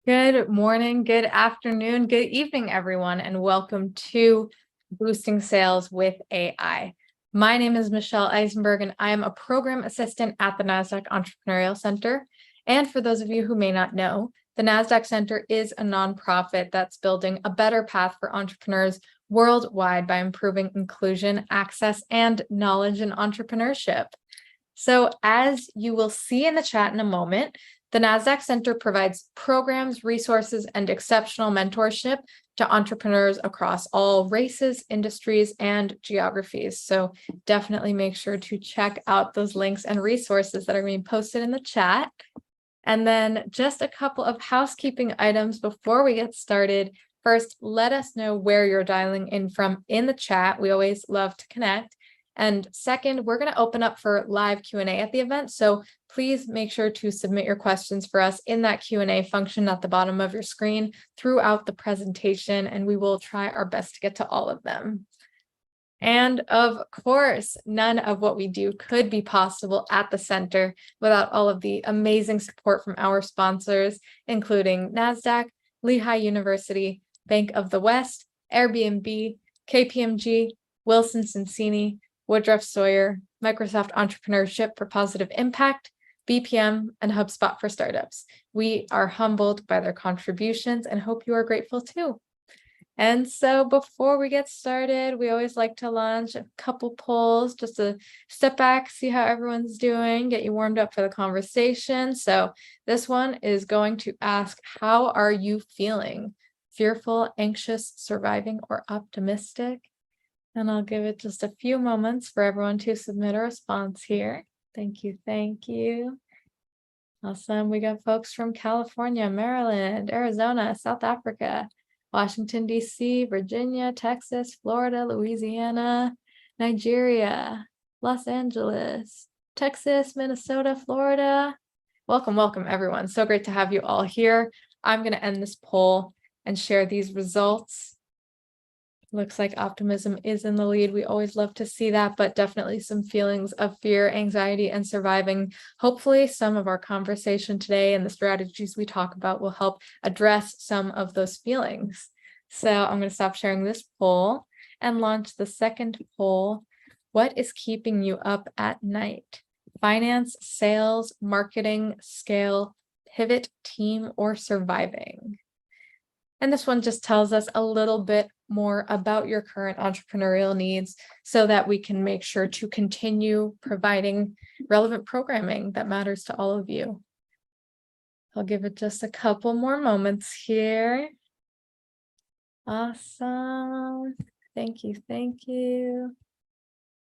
Good morning, good afternoon, good evening, everyone, and welcome to Boosting Sales with AI. My name is Michelle Eisenberg, and I am a program assistant at the NASDAQ Entrepreneurial Center. And for those of you who may not know, the NASDAQ Center is a nonprofit that's building a better path for entrepreneurs worldwide by improving inclusion, access, and knowledge in entrepreneurship. So as you will see in the chat in a moment, the NASDAQ Center provides programs, resources, and exceptional mentorship to entrepreneurs across all races, industries, and geographies. So definitely make sure to check out those links and resources that are being posted in the chat. And then just a couple of housekeeping items before we get started. First, let us know where you're dialing in from in the chat. We always love to connect. And second, we're going to open up for live Q&A at the event. So please make sure to submit your questions for us in that Q&A function at the bottom of your screen throughout the presentation, and we will try our best to get to all of them. And of course, none of what we do could be possible at the center without all of the amazing support from our sponsors, including NASDAQ, Lehigh University, Bank of the West, Airbnb, KPMG, Wilson Sonsini, Woodruff Sawyer, Microsoft Entrepreneurship for Positive Impact, BPM, and HubSpot for Startups. We are humbled by their contributions and hope you are grateful too. And so before we get started, we always like to launch a couple polls just to step back, see how everyone's doing, get you warmed up for the conversation. So this one is going to ask, how are you feeling? Fearful, anxious, surviving, or optimistic? And I'll give it just a few moments for everyone to submit a response here. Thank you. Thank you. Awesome. We got folks from California, Maryland, Arizona, South Africa, Washington, D.C., Virginia, Texas, Florida, Louisiana, Nigeria, Los Angeles, Texas, Minnesota, Florida. Welcome, welcome, everyone. So great to have you all here. I'm going to end this poll and share these results. Looks like optimism is in the lead. We always love to see that, but definitely some feelings of fear, anxiety, and surviving. Hopefully, some of our conversation today and the strategies we talk about will help address some of those feelings. So I'm going to stop sharing this poll and launch the second poll. What is keeping you up at night? Finance, sales, marketing, scale, pivot, team, or surviving? And this one just tells us a little bit more about your current entrepreneurial needs so that we can make sure to continue providing relevant programming that matters to all of you. I'll give it just a couple more moments here. Awesome. Thank you. Thank you.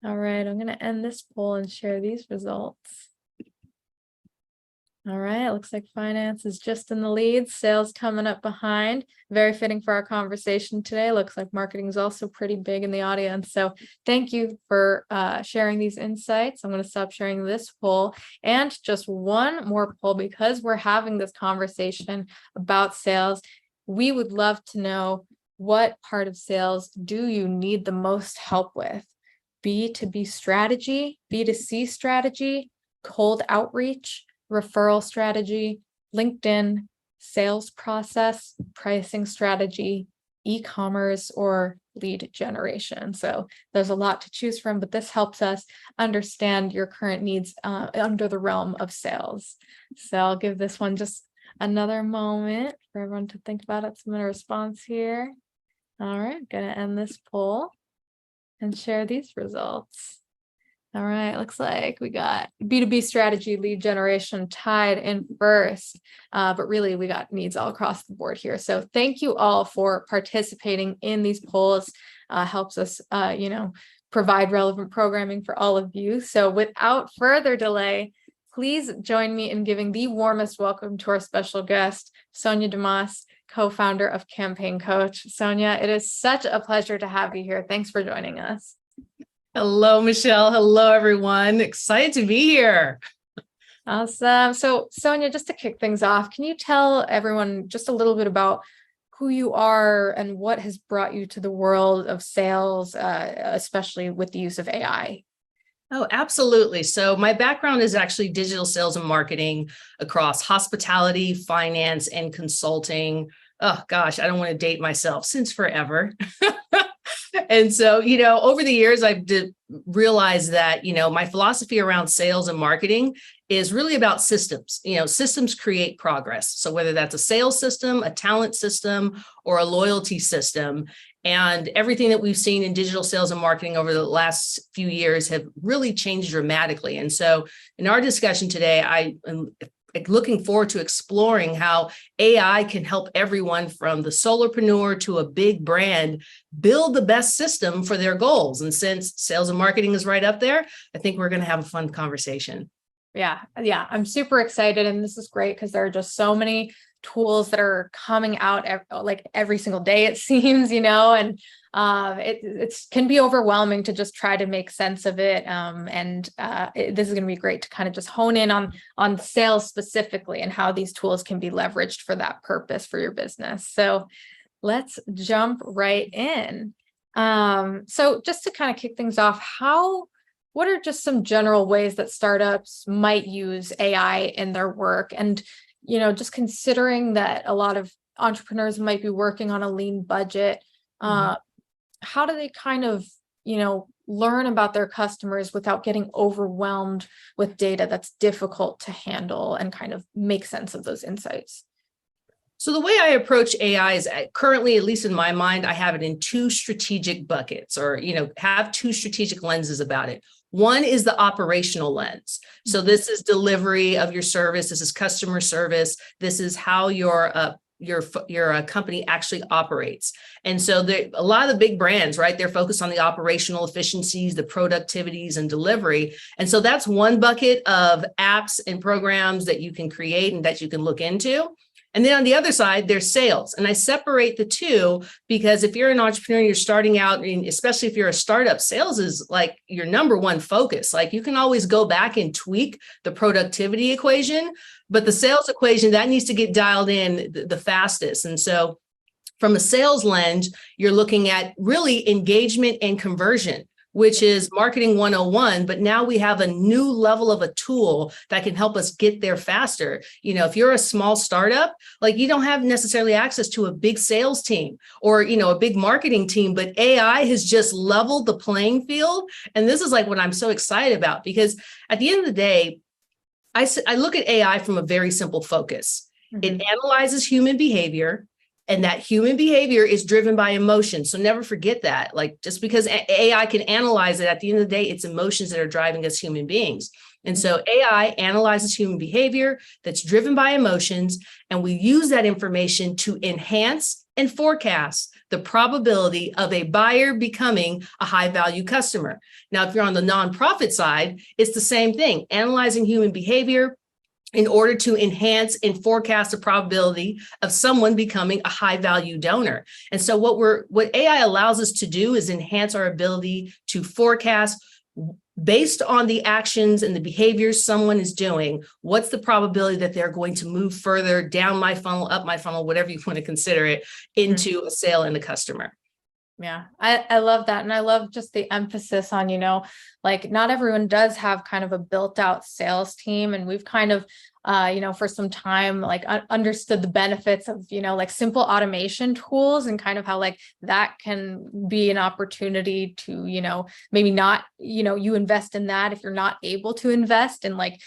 All right, I'm going to end this poll and share these results. All right, it looks like finance is just in the lead, sales coming up behind. Very fitting for our conversation today. Looks like marketing is also pretty big in the audience. So thank you for sharing these insights. I'm going to stop sharing this poll and just one more poll because we're having this conversation about sales. We would love to know, what part of sales do you need the most help with? B2B strategy, B2C strategy, cold outreach, referral strategy, LinkedIn, sales process, pricing strategy, e-commerce, or lead generation. So there's a lot to choose from, but this helps us understand your current needs under the realm of sales. So I'll give this one just another moment for everyone to think about it, submit a response here. All right, gonna end this poll and share these results. All right, looks like we got B2B strategy, lead generation tied in first, but really we got needs all across the board here. So thank you all for participating in these polls. Helps us, provide relevant programming for all of you. So without further delay, please join me in giving the warmest welcome to our special guest, Sonia Dumas, co-founder of Campaign Coach. Sonia, it is such a pleasure to have you here. Thanks for joining us. Hello, Michelle. Hello, everyone. Excited to be here. Awesome. So Sonia, just to kick things off, can you tell everyone just a little bit about who you are and what has brought you to the world of sales, especially with the use of AI? Oh, absolutely. So my background is actually digital sales and marketing across hospitality, finance, and consulting. Oh gosh, I don't want to date myself since forever. And so, over the years, realized that, my philosophy around sales and marketing is really about systems. Systems create progress. So whether that's a sales system, a talent system, or a loyalty system, and everything that we've seen in digital sales and marketing over the last few years have really changed dramatically. And so in our discussion today, I am looking forward to exploring how AI can help everyone from the solopreneur to a big brand build the best system for their goals. And since sales and marketing is right up there, I think we're going to have a fun conversation. Yeah. I'm super excited. And this is great because there are just so many tools that are coming out like every single day, it seems, and it can be overwhelming to just try to make sense of it. This is going to be great to kind of just hone in on sales specifically and how these tools can be leveraged for that purpose for your business. So let's jump right in. So just to kind of kick things off, what are just some general ways that startups might use AI in their work? And, just considering that a lot of entrepreneurs might be working on a lean budget, how do they kind of, learn about their customers without getting overwhelmed with data that's difficult to handle and kind of make sense of those insights? So the way I approach AI is currently, at least in my mind, I have it in two strategic buckets, or, have two strategic lenses about it. One is the operational lens. So this is delivery of your service. This is customer service. This is how your company actually operates. And so a lot of the big brands, right, they're focused on the operational efficiencies, the productivities, and delivery. And so that's one bucket of apps and programs that you can create and that you can look into. And then on the other side, there's sales. And I separate the two because if you're an entrepreneur, you're starting out, and especially if you're a startup, sales is like your number one focus. Like you can always go back and tweak the productivity equation, but the sales equation that needs to get dialed in the fastest. And so from a sales lens, you're looking at really engagement and conversion, which is marketing 101, but now we have a new level of a tool that can help us get there faster. If you're a small startup, like you don't have necessarily access to a big sales team or, a big marketing team, but AI has just leveled the playing field. And this is like what I'm so excited about, because at the end of the day, I look at AI from a very simple focus. It analyzes human behavior. And that human behavior is driven by emotion. So never forget that. Like just because AI can analyze it, at the end of the day, it's emotions that are driving us human beings. And so AI analyzes human behavior that's driven by emotions. And we use that information to enhance and forecast the probability of a buyer becoming a high value customer. Now, if you're on the nonprofit side, it's the same thing, analyzing human behavior in order to enhance and forecast the probability of someone becoming a high value donor. And so what AI allows us to do is enhance our ability to forecast based on the actions and the behaviors someone is doing. What's the probability that they're going to move further down my funnel, up my funnel, whatever you want to consider it, into a sale and a customer? Yeah, I love that. And I love just the emphasis on, like not everyone does have kind of a built out sales team. And we've kind of, for some time, like understood the benefits of, like simple automation tools and kind of how like that can be an opportunity to, maybe not, you invest in that if you're not able to invest in like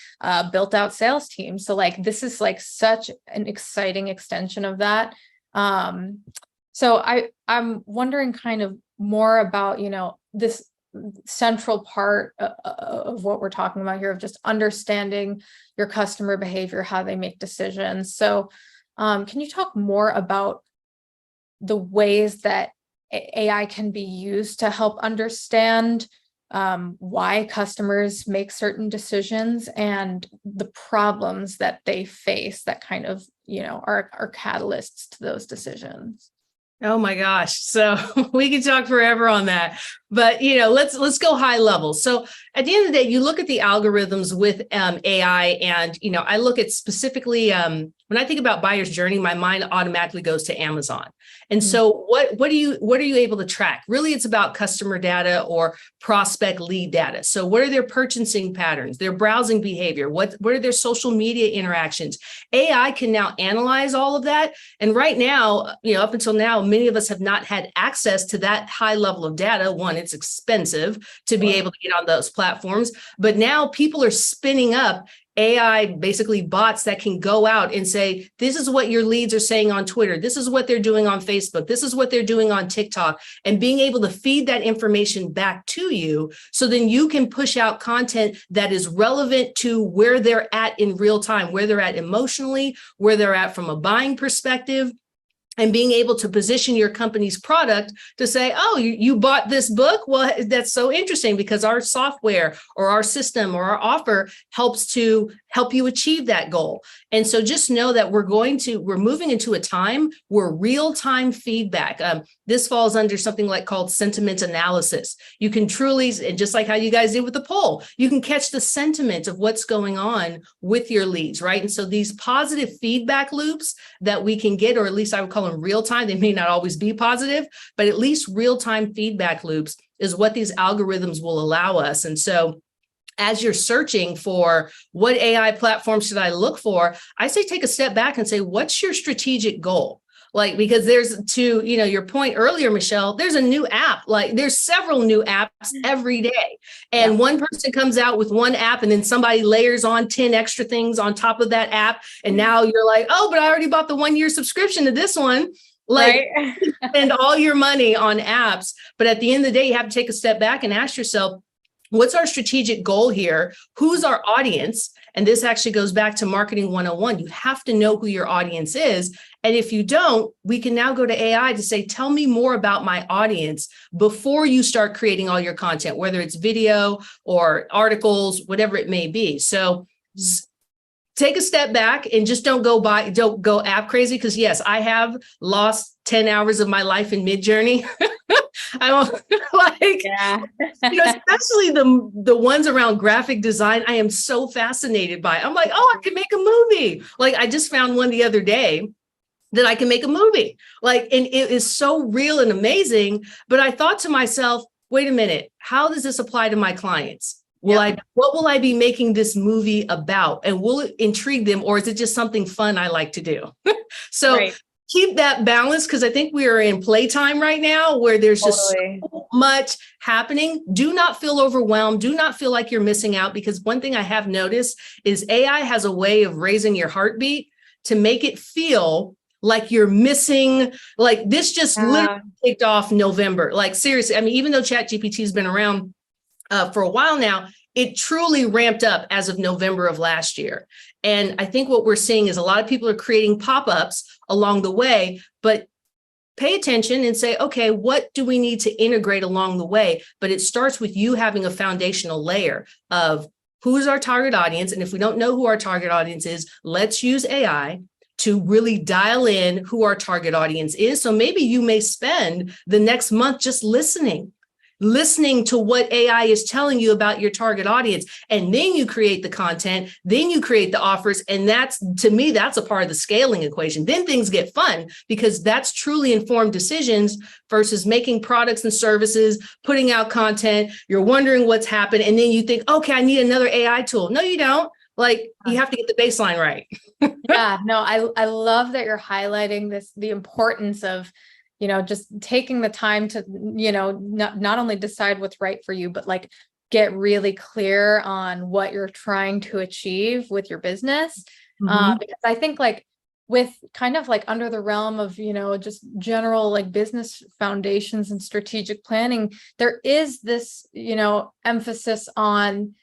built out sales teams. So like, this is like such an exciting extension of that. So I'm wondering kind of more about, this central part of what we're talking about here of just understanding your customer behavior, how they make decisions. So can you talk more about the ways that AI can be used to help understand why customers make certain decisions and the problems that they face that kind of, are catalysts to those decisions? Oh my gosh. So we could talk forever on that. But let's go high level. So at the end of the day, you look at the algorithms with AI, and I look at specifically when I think about buyer's journey, my mind automatically goes to Amazon. And so what are you able to track? Really, it's about customer data or prospect lead data. So what are their purchasing patterns, their browsing behavior? What are their social media interactions? AI can now analyze all of that. And right now, up until now, many of us have not had access to that high level of data. One, it's expensive to be able to get on those platforms, but now people are spinning up AI, basically bots that can go out and say, this is what your leads are saying on Twitter. This is what they're doing on Facebook. This is what they're doing on TikTok, and being able to feed that information back to you. So then you can push out content that is relevant to where they're at in real time, where they're at emotionally, where they're at from a buying perspective, and being able to position your company's product to say, oh, you bought this book? Well, that's so interesting because our software or our system or our offer helps to help you achieve that goal. And so just know that we're moving into a time where real-time feedback, this falls under something like called sentiment analysis. You can truly, and just like how you guys did with the poll, you can catch the sentiment of what's going on with your leads, right? And so these positive feedback loops that we can get, or at least I would call them real time, they may not always be positive, but at least real-time feedback loops is what these algorithms will allow us. And so as you're searching for what AI platform should I look for, I say take a step back and say, what's your strategic goal? Like, because there's your point earlier, Michelle, there's a new app, like there's several new apps every day. And one person comes out with one app and then somebody layers on 10 extra things on top of that app. And now you're like, oh, but I already bought the 1-year subscription to this one. Like, right? Spend all your money on apps. But at the end of the day, you have to take a step back and ask yourself, what's our strategic goal here? Who's our audience? And this actually goes back to marketing 101. You have to know who your audience is. And if you don't, we can now go to AI to say, tell me more about my audience before you start creating all your content, whether it's video or articles, whatever it may be. So take a step back and just don't go app crazy. Because yes, I have lost 10 hours of my life in Midjourney. I don't like, especially the ones around graphic design. I am so fascinated by. I'm like, oh, I can make a movie. Like, I just found one the other day that I can make a movie. Like, and it is so real and amazing. But I thought to myself, wait a minute, how does this apply to my clients? What will I be making this movie about? And will it intrigue them? Or is it just something fun I like to do? So keep that balance, because I think we are in playtime right now where there's just so much happening. Do not feel overwhelmed. Do not feel like you're missing out, because one thing I have noticed is AI has a way of raising your heartbeat to make it feel like you're missing, like this just literally kicked off November. Like, seriously, I mean, even though ChatGPT has been around for a while now, it truly ramped up as of November of last year. And I think what we're seeing is a lot of people are creating pop-ups along the way, but pay attention and say, okay, what do we need to integrate along the way? But it starts with you having a foundational layer of who's our target audience. And if we don't know who our target audience is, let's use AI to really dial in who our target audience is. So maybe you may spend the next month just listening to what AI is telling you about your target audience. And then you create the content, then you create the offers. And that's, to me, that's a part of the scaling equation. Then things get fun, because that's truly informed decisions versus making products and services, putting out content. You're wondering what's happened. And then you think, okay, I need another AI tool. No, you don't. Like, you have to get the baseline right. Yeah, no, I love that you're highlighting this, the importance of, just taking the time to, not only decide what's right for you, but like get really clear on what you're trying to achieve with your business. Because I think like with kind of like under the realm of, just general like business foundations and strategic planning, there is this, emphasis on,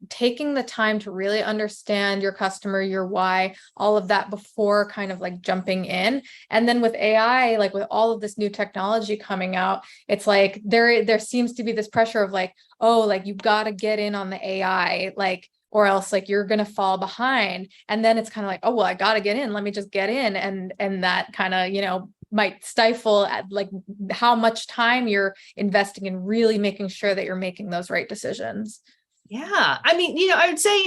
taking the time to really understand your customer, your why, all of that before kind of like jumping in. And then with AI, like with all of this new technology coming out, it's like there seems to be this pressure of like, oh, like you've got to get in on the AI, like, or else like you're going to fall behind. And then it's kind of like, oh, well, I got to get in. Let me just get in. And that kind of, might stifle at like how much time you're investing in really making sure that you're making those right decisions. Yeah. I mean, I would say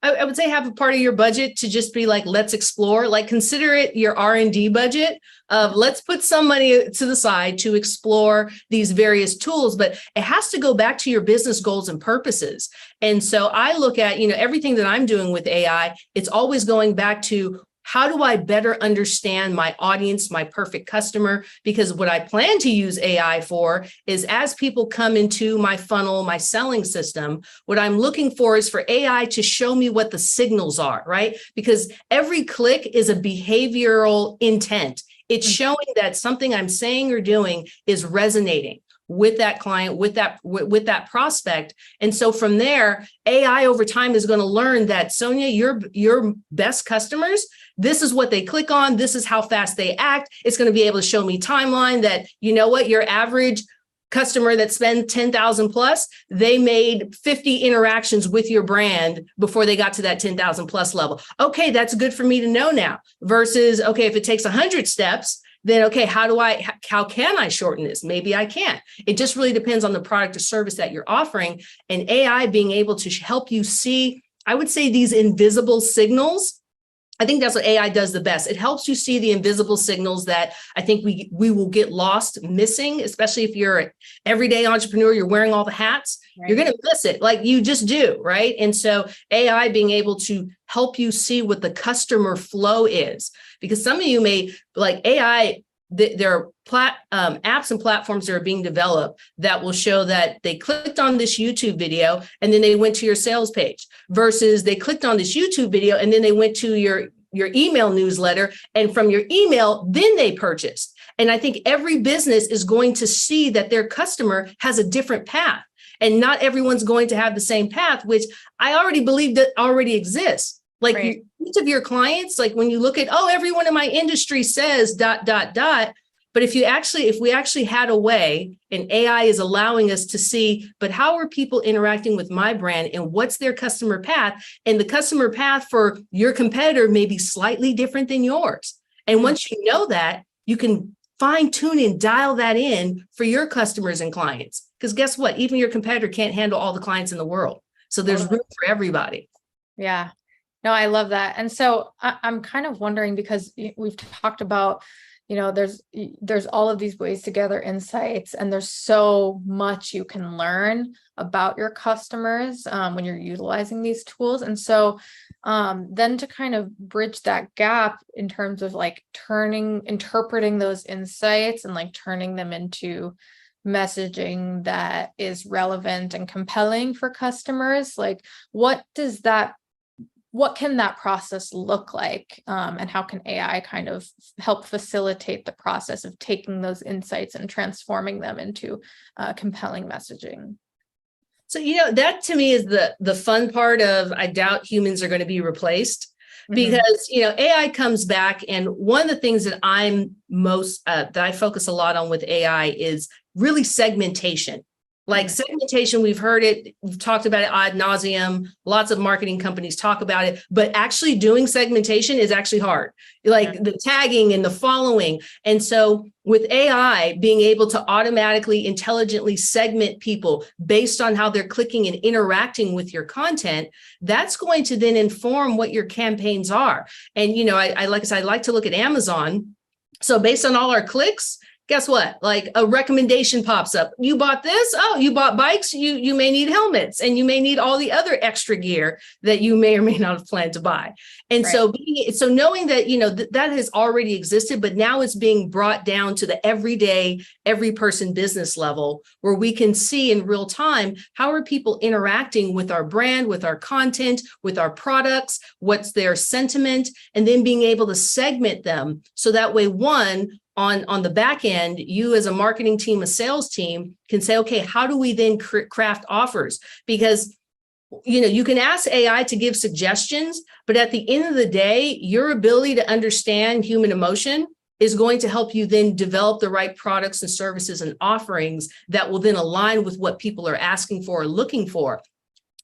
I would say have a part of your budget to just be like, let's explore, like consider it your R&D budget of let's put some money to the side to explore these various tools, but it has to go back to your business goals and purposes. And so I look at, everything that I'm doing with AI, it's always going back to how do I better understand my audience, my perfect customer? Because what I plan to use AI for is as people come into my funnel, my selling system, what I'm looking for is for AI to show me what the signals are, right? Because every click is a behavioral intent. It's showing that something I'm saying or doing is resonating with that client, with that prospect. And so from there, AI over time is going to learn that, Sonia, your best customers, this is what they click on. This is how fast they act. It's going to be able to show me timeline that, your average customer that spend 10,000 plus, they made 50 interactions with your brand before they got to that 10,000 plus level. Okay, that's good for me to know now versus, okay, if it takes 100 steps, then, okay, how can I shorten this? Maybe I can't. It just really depends on the product or service that you're offering, and AI being able to help you see, I would say, these invisible signals. I think that's what AI does the best. It helps you see the invisible signals that I think we will get lost missing, especially if you're an everyday entrepreneur, you're wearing all the hats, right. You're going to miss it like you just do, right? And so AI being able to help you see what the customer flow is, because some of you may like AI, there are apps and platforms that are being developed that will show that they clicked on this YouTube video and then they went to your sales page versus they clicked on this YouTube video and then they went to your email newsletter, and from your email, then they purchased. And I think every business is going to see that their customer has a different path, and not everyone's going to have the same path, which I already believe that already exists. Like right. Each of your clients, like when you look at, everyone in my industry says ... But if we actually had a way, and AI is allowing us to see, but how are people interacting with my brand and what's their customer path? And the customer path for your competitor may be slightly different than yours. And once you know that, you can fine tune and dial that in for your customers and clients. Because guess what? Even your competitor can't handle all the clients in the world. So there's room for everybody. Yeah. No, I love that. And so I'm kind of wondering, because we've talked about, there's all of these ways to gather insights, and there's so much you can learn about your customers when you're utilizing these tools. And so then to kind of bridge that gap in terms of like interpreting those insights and like turning them into messaging that is relevant and compelling for customers, like what can that process look like? And how can AI kind of help facilitate the process of taking those insights and transforming them into compelling messaging? So, that to me is the fun part of, I doubt humans are going to be replaced, because, AI comes back. And one of the things that that I focus a lot on with AI is really segmentation. Like segmentation, we've heard it, we've talked about it ad nauseum. Lots of marketing companies talk about it, but actually doing segmentation is actually hard, like the tagging and the following. And so with AI being able to automatically, intelligently segment people based on how they're clicking and interacting with your content, that's going to then inform what your campaigns are. And, like I said, I like to look at Amazon. So based on all our clicks, guess what? Like a recommendation pops up. You bought this? Oh, you bought bikes? You may need helmets, and you may need all the other extra gear that you may or may not have planned to buy. And so knowing that, that has already existed, but now it's being brought down to the everyday, every person business level, where we can see in real time, how are people interacting with our brand, with our content, with our products, what's their sentiment, and then being able to segment them. So that way, on the back end, you as a marketing team, a sales team can say, okay, how do we then craft offers? Because, you can ask AI to give suggestions, but at the end of the day, your ability to understand human emotion is going to help you then develop the right products and services and offerings that will then align with what people are asking for or looking for.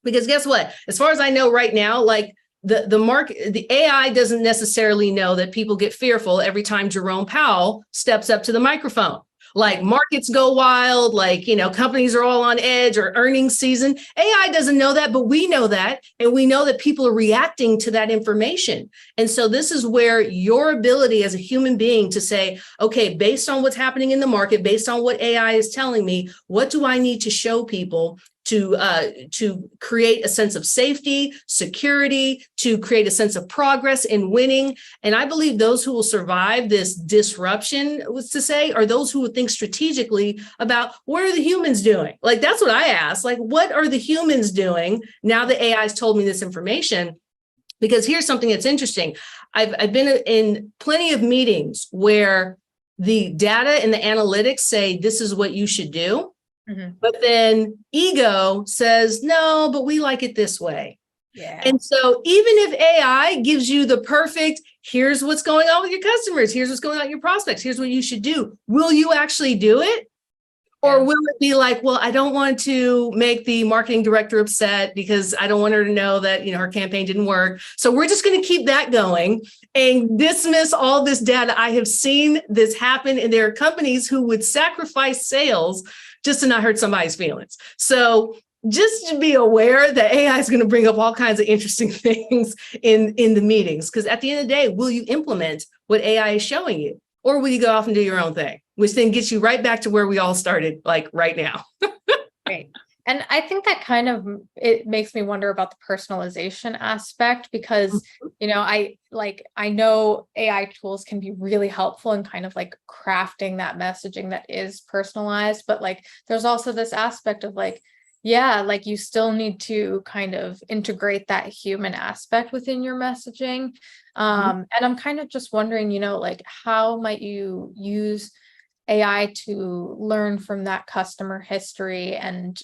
Because guess what? As far as I know right now, like the AI doesn't necessarily know that people get fearful every time Jerome Powell steps up to the microphone. Like markets go wild, like, companies are all on edge or earnings season. AI doesn't know that, but we know that. And we know that people are reacting to that information. And so this is where your ability as a human being to say, okay, based on what's happening in the market, based on what AI is telling me, what do I need to show people to create a sense of safety, security, to create a sense of progress and winning. And I believe those who will survive this disruption, was to say, are those who would think strategically about what are the humans doing? Like, that's what I asked. Like, what are the humans doing now that AI has told me this information? Because here's something that's interesting. I've been in plenty of meetings where the data and the analytics say this is what you should do. But then ego says, no, but we like it this way. Yeah. And so even if AI gives you the perfect, here's what's going on with your customers, here's what's going on with your prospects, here's what you should do, will you actually do it? Or will it be like, well, I don't want to make the marketing director upset because I don't want her to know that, her campaign didn't work. So we're just going to keep that going and dismiss all this data. I have seen this happen, and there are companies who would sacrifice sales just to not hurt somebody's feelings. So just to be aware that AI is going to bring up all kinds of interesting things in the meetings, because at the end of the day, will you implement what AI is showing you? Or will you go off and do your own thing, which then gets you right back to where we all started, like right now. Right. And I think that it makes me wonder about the personalization aspect, because, I know AI tools can be really helpful in kind of like crafting that messaging that is personalized, but like, there's also this aspect of like, you still need to kind of integrate that human aspect within your messaging. And I'm kind of just wondering, how might you use AI to learn from that customer history and,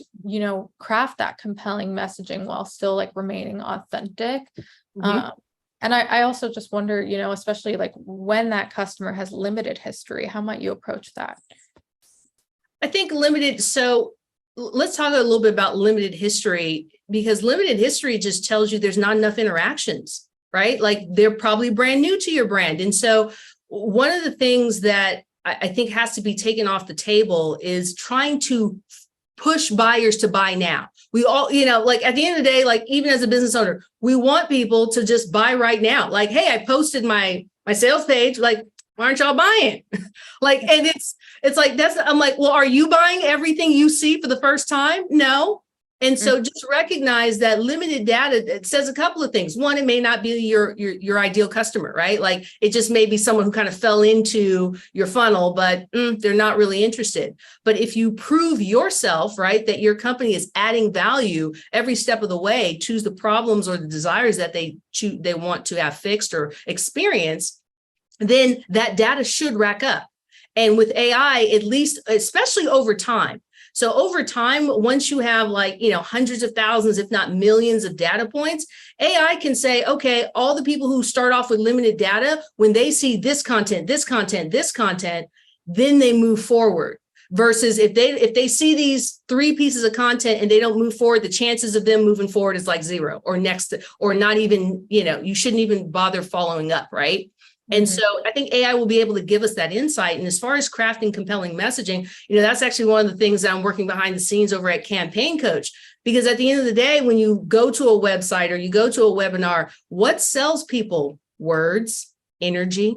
craft that compelling messaging while still like remaining authentic. And I also just wonder, especially like when that customer has limited history, how might you approach that? I think limited. So let's talk a little bit about limited history, because limited history just tells you there's not enough interactions, right? Like they're probably brand new to your brand. And so one of the things that I think has to be taken off the table is trying to push buyers to buy now. We all, like at the end of the day, like even as a business owner, we want people to just buy right now. Like, hey, I posted my sales page. Like, why aren't y'all buying? And it's like, I'm like, well, are you buying everything you see for the first time? No. And so just recognize that limited data, it says a couple of things. One, it may not be your ideal customer, right? Like it just may be someone who kind of fell into your funnel, but they're not really interested. But if you prove yourself, right, that your company is adding value every step of the way to the problems or the desires that they want to have fixed or experience, then that data should rack up. And with AI, at least, especially over time. So over time, once you have hundreds of thousands, if not millions of data points, AI can say, okay, all the people who start off with limited data, when they see this content, then they move forward. Versus if they see these 3 pieces of content and they don't move forward, the chances of them moving forward is like 0 or next, or not even, you shouldn't even bother following up, right? And so I think AI will be able to give us that insight. And as far as crafting compelling messaging, that's actually one of the things that I'm working behind the scenes over at Campaign Coach. Because at the end of the day, when you go to a website or you go to a webinar, what sells people? Words, energy,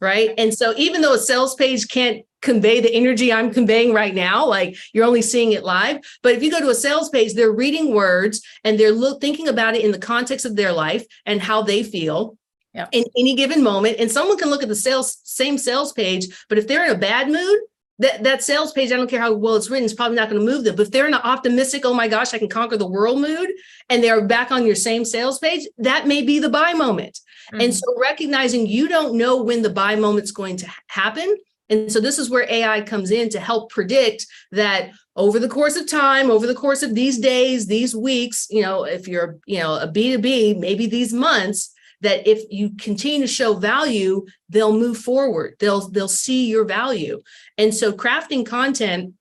right? And so even though a sales page can't convey the energy I'm conveying right now, like you're only seeing it live. But if you go to a sales page, they're reading words and they're thinking about it in the context of their life and how they feel. Yep. In any given moment. And someone can look at the same sales page, but if they're in a bad mood, that sales page, I don't care how well it's written, is probably not going to move them. But if they're in an optimistic, oh my gosh, I can conquer the world mood, and they're back on your same sales page, that may be the buy moment. And so recognizing you don't know when the buy moment's going to happen. And so this is where AI comes in to help predict that over the course of time, over the course of these days, these weeks, if you're, a B2B, maybe these months, that if you continue to show value, they'll move forward. They'll see your value. And so crafting content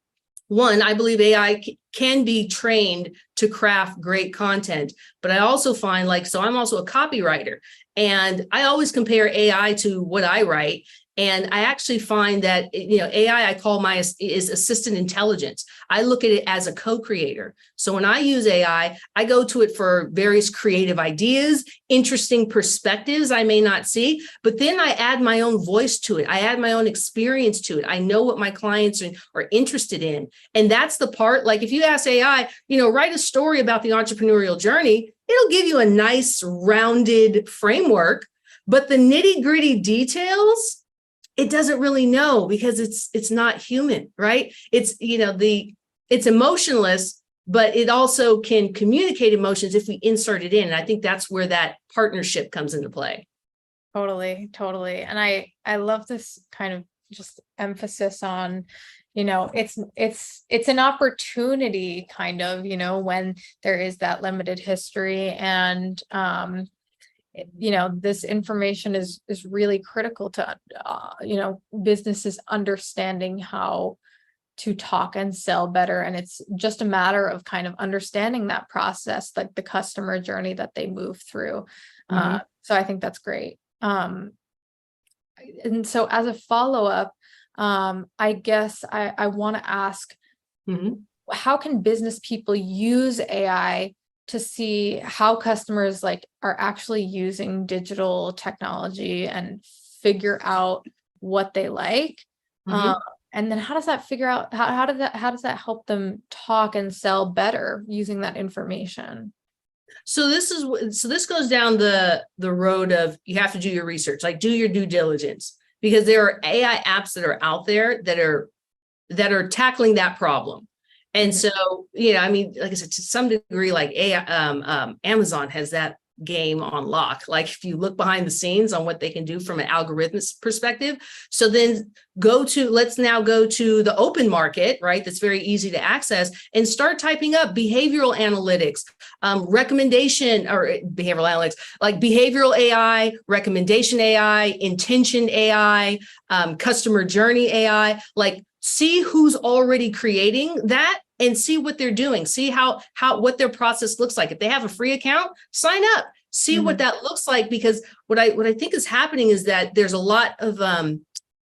One, I believe AI can be trained to craft great content, but I also find so I'm also a copywriter, and I always compare AI to what I write. And I actually find that, AI, I call is assistant intelligence. I look at it as a co-creator. So when I use AI, I go to it for various creative ideas, interesting perspectives I may not see, but then I add my own voice to it. I add my own experience to it. I know what my clients are interested in. And that's the part, if you ask AI, write a story about the entrepreneurial journey, it'll give you a nice rounded framework, but the nitty gritty details, it doesn't really know, because it's not human, right? It's, it's emotionless, but it also can communicate emotions if we insert it in. And I think that's where that partnership comes into play. Totally, totally. And I love this kind of just emphasis on, it's an opportunity kind of, when there is that limited history, and this information is really critical to businesses understanding how to talk and sell better. And it's just a matter of kind of understanding that process, like the customer journey that they move through. So I think that's great. And so as a follow-up, I guess I want to ask, how can business people use AI to see how customers are actually using digital technology and figure out what they like? And then how does that figure out, how does that help them talk and sell better using that information? So this goes down the road of, you have to do your research, do your due diligence, because there are AI apps that are out there that are tackling that problem. And so, I mean, like I said, to some degree, Amazon has that game on lock. If you look behind the scenes on what they can do from an algorithmic perspective. So then let's now go to the open market, right? That's very easy to access, and start typing up behavioral analytics, recommendation or behavioral analytics, like behavioral AI, recommendation AI, intention AI, customer journey AI, see who's already creating that and see what they're doing. See how what their process looks like. If they have a free account, sign up, see what that looks like. Because what I think is happening is that there's a lot of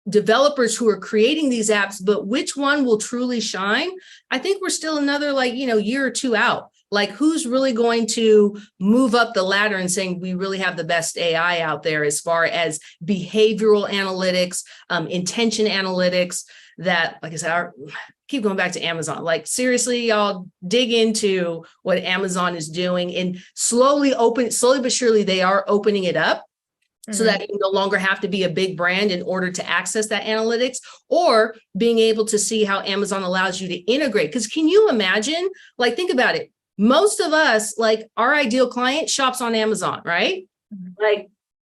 developers who are creating these apps, but which one will truly shine? I think we're still another year or two out. Who's really going to move up the ladder and saying we really have the best AI out there as far as behavioral analytics, intention analytics, that, like I said, keep going back to Amazon. Seriously, y'all dig into what Amazon is doing, and slowly but surely they are opening it up so that you no longer have to be a big brand in order to access that analytics, or being able to see how Amazon allows you to integrate. Because can you imagine, think about it. Most of us, our ideal client shops on Amazon, right?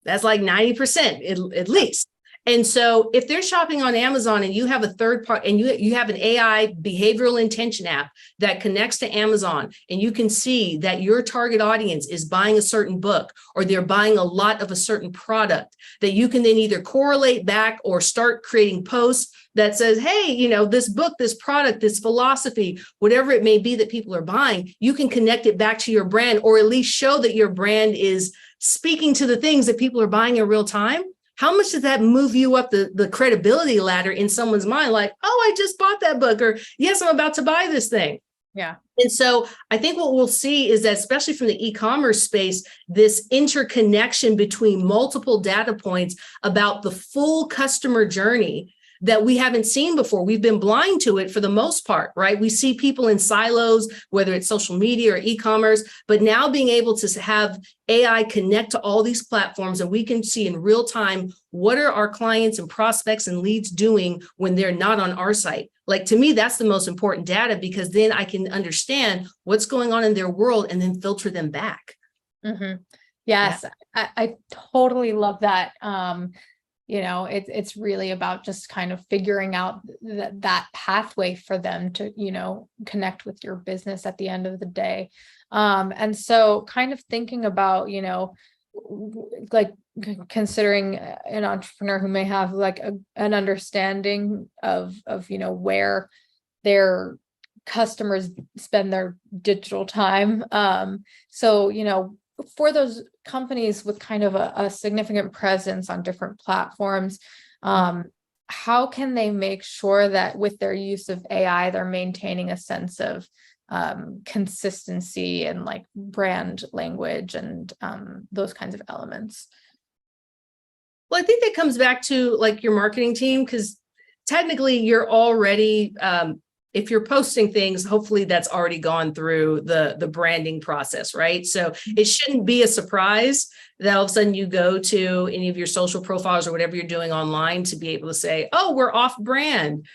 That's 90% at least. And so if they're shopping on Amazon and you have a third part, and you have an AI behavioral intention app that connects to Amazon, and you can see that your target audience is buying a certain book, or they're buying a lot of a certain product, that you can then either correlate back or start creating posts that says, hey, this book, this product, this philosophy, whatever it may be that people are buying, you can connect it back to your brand, or at least show that your brand is speaking to the things that people are buying in real time. How much does that move you up the credibility ladder in someone's mind? Oh, I just bought that book, or yes, I'm about to buy this thing. Yeah. And so I think what we'll see is that, especially from the e-commerce space, this interconnection between multiple data points about the full customer journey that we haven't seen before. We've been blind to it for the most part, right? We see people in silos, whether it's social media or e-commerce, but now being able to have AI connect to all these platforms, and we can see in real time, what are our clients and prospects and leads doing when they're not on our site? To me, that's the most important data, because then I can understand what's going on in their world and then filter them back. Yes, yeah. I totally love that. It's really about just kind of figuring out that pathway for them to, connect with your business at the end of the day. And so kind of thinking about, considering an entrepreneur who may have an understanding of where their customers spend their digital time. So, for those companies with kind of a significant presence on different platforms, how can they make sure that with their use of AI, they're maintaining a sense of consistency and like brand language and those kinds of elements? Well, I think that comes back to like your marketing team, because technically you're already, if you're posting things, hopefully that's already gone through the branding process, right? So it shouldn't be a surprise that all of a sudden you go to any of your social profiles or whatever you're doing online to be able to say, oh, we're off brand,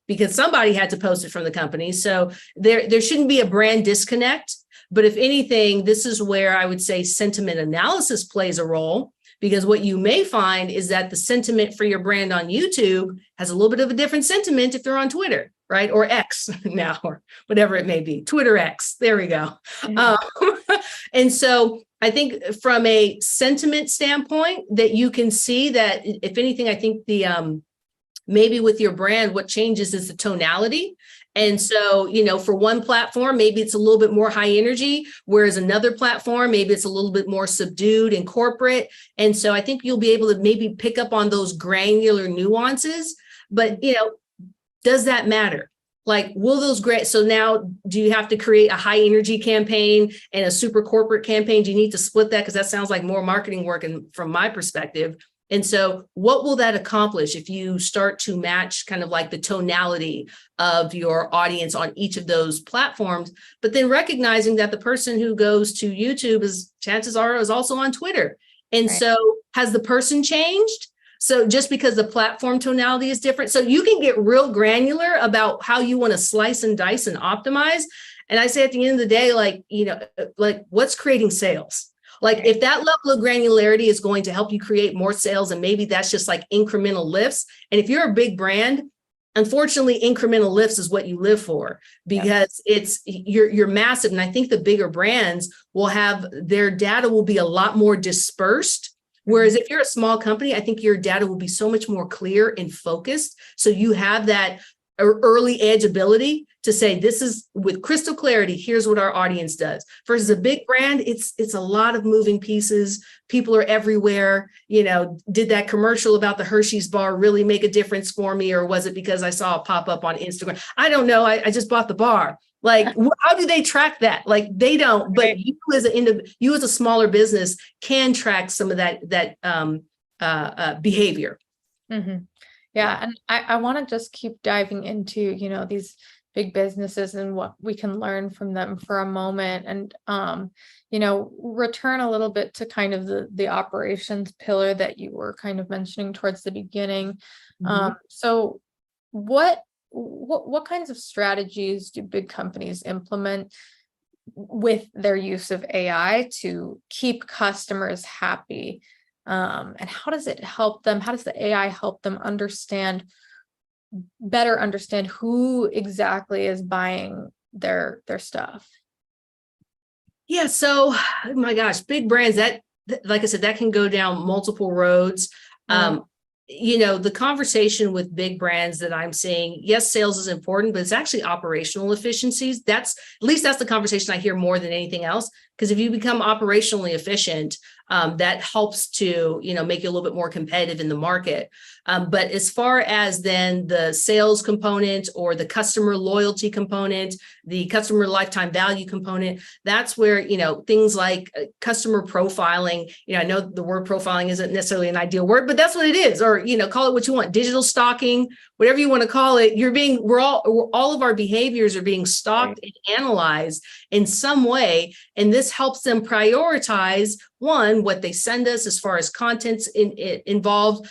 because somebody had to post it from the company. So there shouldn't be a brand disconnect. But if anything, this is where I would say sentiment analysis plays a role. Because what you may find is that the sentiment for your brand on YouTube has a little bit of a different sentiment if they're on Twitter, right? Or X now, or whatever it may be, Twitter X, there we go. And so I think from a sentiment standpoint that you can see that, if anything, I think the maybe with your brand, what changes is the tonality. And so, for one platform, maybe it's a little bit more high energy, whereas another platform, maybe it's a little bit more subdued and corporate. And so I think you'll be able to maybe pick up on those granular nuances. But, does that matter? Like, will those so now do you have to create a high energy campaign and a super corporate campaign? Do you need to split that? Because that sounds like more marketing work and from my perspective. And so what will that accomplish if you start to match kind of like the tonality of your audience on each of those platforms, but then recognizing that the person who goes to YouTube chances are is also on Twitter. And Right. So has the person changed? So just because the platform tonality is different, so you can get real granular about how you want to slice and dice and optimize. And I say at the end of the day, like what's creating sales? Like if that level of granularity is going to help you create more sales, and maybe that's just like incremental lifts. And if you're a big brand, unfortunately, incremental lifts is what you live for, because you're massive. And I think the bigger brands will have their data will be a lot more dispersed. Whereas if you're a small company, I think your data will be so much more clear and focused. So you have that early edge ability to say, this is with crystal clarity, here's what our audience does. Versus a big brand, it's a lot of moving pieces. People are everywhere. Did that commercial about the Hershey's bar really make a difference for me? Or was it because I saw a pop up on Instagram? I don't know. I just bought the bar. Like, how do they track that? Like, they don't, but you as a smaller business can track some of that behavior. Mm-hmm. Yeah. And I want to just keep diving into, these big businesses and what we can learn from them for a moment, and, return a little bit to kind of the operations pillar that you were kind of mentioning towards the beginning. So what kinds of strategies do big companies implement with their use of AI to keep customers happy? And how does it help them? How does the AI help them better understand who exactly is buying their stuff? Yeah. So, my gosh, big brands that, like I said, that can go down multiple roads. The conversation with big brands that I'm seeing, yes, sales is important, but it's actually operational efficiencies. At least that's the conversation I hear more than anything else. Because if you become operationally efficient, that helps to, make you a little bit more competitive in the market. But as far as then the sales component or the customer loyalty component, the customer lifetime value component, that's where, things like customer profiling, I know the word profiling isn't necessarily an ideal word, but that's what it is. Or, call it what you want, digital stalking, whatever you want to call it. All of our behaviors are being stalked and analyzed in some way. And this helps them prioritize, one, what they send us as far as contents involved.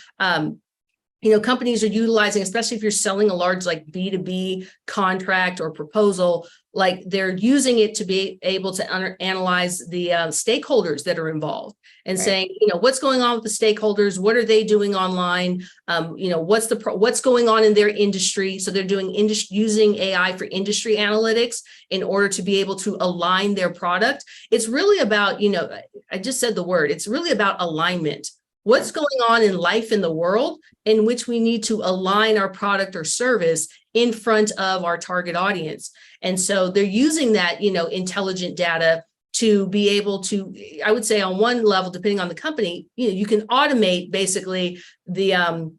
Companies are utilizing, especially if you're selling a large like B2B contract or proposal, like they're using it to be able to analyze the stakeholders that are involved and saying, what's going on with the stakeholders? What are they doing online? What's going on in their industry? So they're doing using AI for industry analytics in order to be able to align their product. It's really about, I just said the word, it's really about alignment. What's going on in life in the world in which we need to align our product or service in front of our target audience. And so they're using that, intelligent data to be able to, I would say on one level, depending on the company, you can automate basically the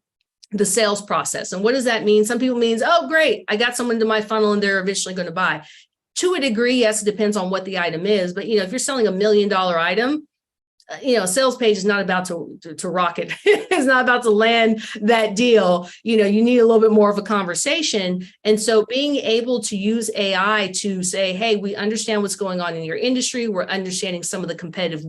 sales process. And what does that mean? Some people means, oh, great, I got someone to my funnel and they're eventually going to buy. To a degree, yes, it depends on what the item is. But, if you're selling $1 million item, a sales page is not about to rocket. It's not about to land that deal. You need a little bit more of a conversation. And so being able to use AI to say, hey, we understand what's going on in your industry. We're understanding some of the competitive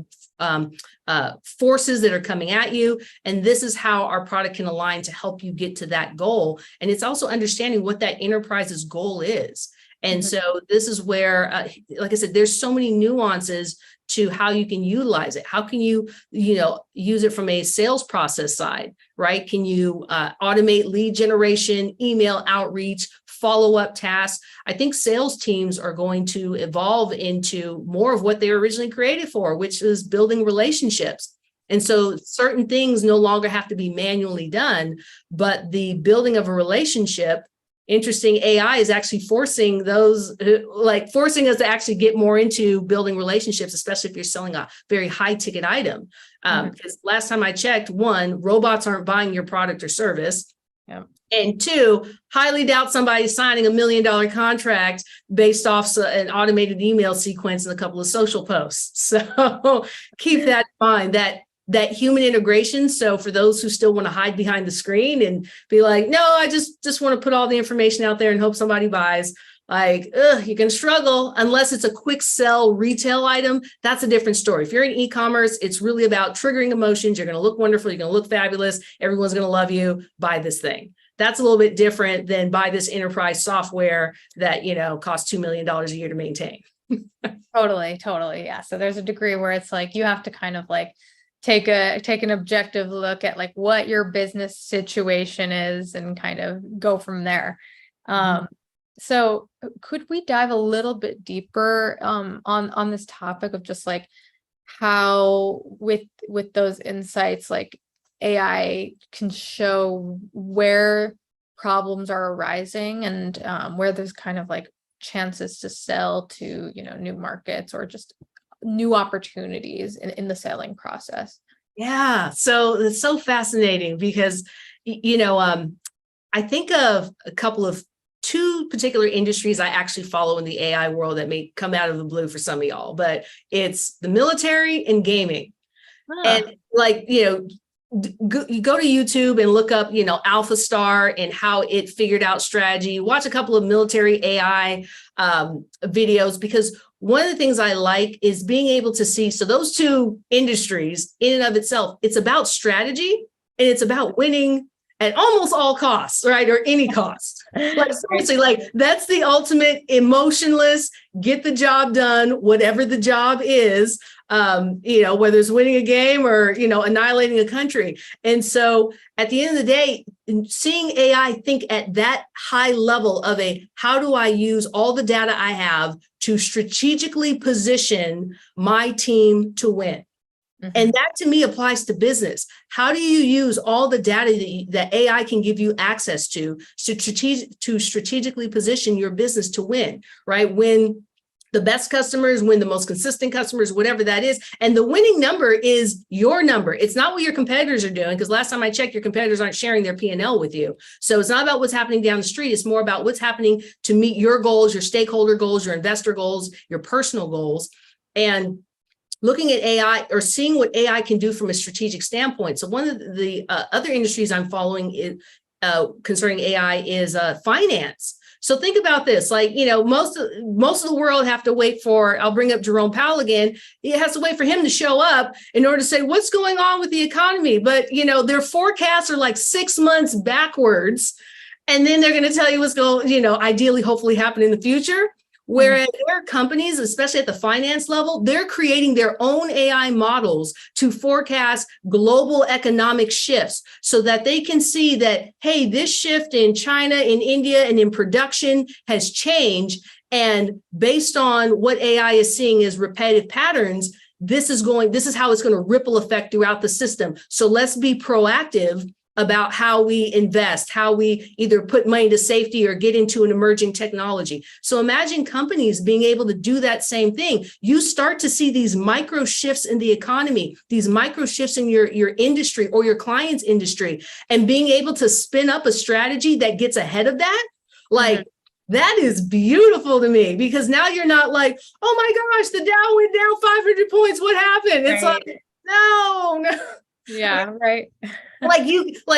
forces that are coming at you. And this is how our product can align to help you get to that goal. And it's also understanding what that enterprise's goal is. And so this is where, like I said, there's so many nuances to how you can utilize it. How can you, use it from a sales process side, right? Can you automate lead generation, email outreach, follow-up tasks? I think sales teams are going to evolve into more of what they were originally created for, which is building relationships. And so certain things no longer have to be manually done, but the building of a relationship, interesting, AI is actually forcing us to actually get more into building relationships, especially if you're selling a very high ticket item. Because last time I checked, one, robots aren't buying your product or service. Yeah. And two, highly doubt somebody's signing $1 million contract based off an automated email sequence and a couple of social posts. So keep that in mind, that human integration. So for those who still want to hide behind the screen and be like, no, I just want to put all the information out there and hope somebody buys, you can struggle unless it's a quick sell retail item. That's a different story. If you're in e-commerce, it's really about triggering emotions. You're going to look wonderful. You're going to look fabulous. Everyone's going to love you. Buy this thing. That's a little bit different than buy this enterprise software that, costs $2 million a year to maintain. Totally. Yeah. So there's a degree where it's like, you have to kind of take an objective look at what your business situation is and kind of go from there. So could we dive a little bit deeper on this topic of just how with those insights, AI can show where problems are arising and where there's kind of chances to sell to, new markets or just new opportunities in the selling process? Yeah. So it's so fascinating because, I think of two particular industries I actually follow in the AI world that may come out of the blue for some of y'all, but it's the military and gaming. And you go to YouTube and look up, Alpha Star and how it figured out strategy. Watch a couple of military AI videos, because one of the things I like is being able to see. So those two industries in and of itself, it's about strategy and it's about winning at almost all costs, right? Or any cost. Seriously, that's the ultimate emotionless, get the job done, whatever the job is, whether it's winning a game or, annihilating a country. And so at the end of the day, seeing AI think at that high level of how do I use all the data I have to strategically position my team to win? And that to me applies to business. How do you use all the data that AI can give you access to strategically position your business to win, right? Win the best customers, win the most consistent customers, whatever that is. And the winning number is your number. It's not what your competitors are doing, because last time I checked, your competitors aren't sharing their P&L with you. So it's not about what's happening down the street. It's more about what's happening to meet your goals, your stakeholder goals, your investor goals, your personal goals. And looking at AI or seeing what AI can do from a strategic standpoint. So one of the other industries I'm following concerning AI is finance. So think about this, most of the world have to wait for, I'll bring up Jerome Powell again. It has to wait for him to show up in order to say what's going on with the economy. But, their forecasts are 6 months backwards. And then they're going to tell you what's going, ideally, hopefully happen in the future. Whereas there are companies, especially at the finance level, they're creating their own AI models to forecast global economic shifts so that they can see that, hey, this shift in China, in India, and in production has changed. And based on what AI is seeing as repetitive patterns, this is how it's going to ripple effect throughout the system. So let's be proactive about how we invest, how we either put money to safety or get into an emerging technology. So imagine companies being able to do that same thing. You start to see these micro shifts in the economy, these micro shifts in your industry or your client's industry, and being able to spin up a strategy that gets ahead of that. Like, that is beautiful to me, because now you're not like, oh my gosh, the Dow went down 500 points. What happened? It's like, no. Yeah, right. Like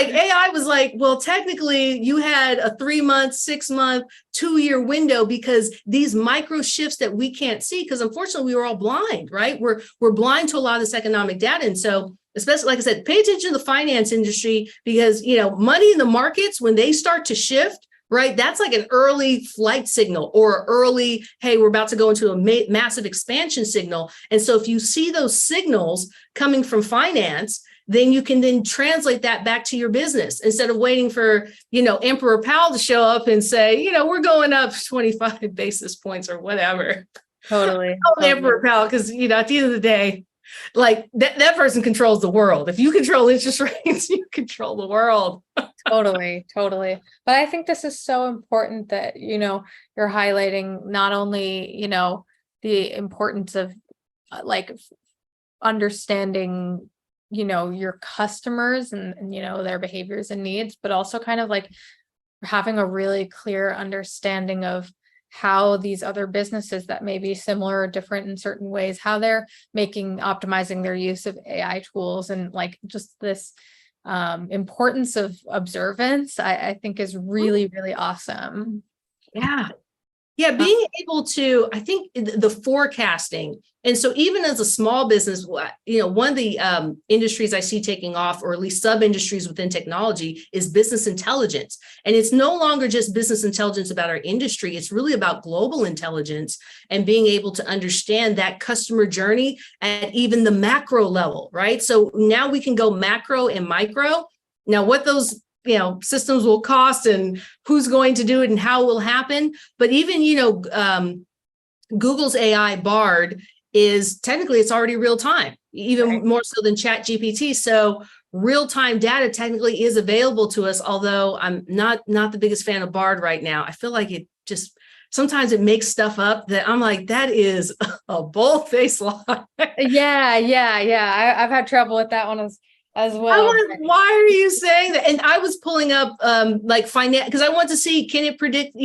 AI was like, well, technically you had a 3-month, 6-month, 2-year window, because these micro shifts that we can't see, because unfortunately we were all blind, right? We're blind to a lot of this economic data. And so, especially, like I said, pay attention to the finance industry, because, money in the markets, when they start to shift, right, that's like an early flight signal, or early, hey, we're about to go into a massive expansion signal. And so if you see those signals coming from finance, then you can then translate that back to your business, instead of waiting for, Emperor Powell to show up and say, we're going up 25 basis points or whatever. Totally. Emperor Powell, because, at the end of the day, like that person controls the world. If you control interest rates, you control the world. Totally. But I think this is so important that, you're highlighting not only, the importance of like understanding, your customers and their behaviors and needs, but also kind of like having a really clear understanding of how these other businesses that may be similar or different in certain ways, how they're optimizing their use of AI tools, and like just this importance of observance, I think is really, really awesome. Yeah, being able to, I think the forecasting. And so even as a small business, one of the industries I see taking off, or at least sub-industries within technology, is business intelligence. And it's no longer just business intelligence about our industry. It's really about global intelligence and being able to understand that customer journey at even the macro level, right? So now we can go macro and micro. Now, what those systems will cost and who's going to do it and how it will happen. But even, Google's AI Bard is technically, it's already real time, even more so than Chat GPT. So real-time data technically is available to us, although I'm not the biggest fan of Bard right now. I feel like it just, sometimes it makes stuff up that I'm like, that is a bold-faced lie. Yeah. I've had trouble with that one as well. I'm like, why are you saying that? And I was pulling up like finance, because I want to see, can it predict,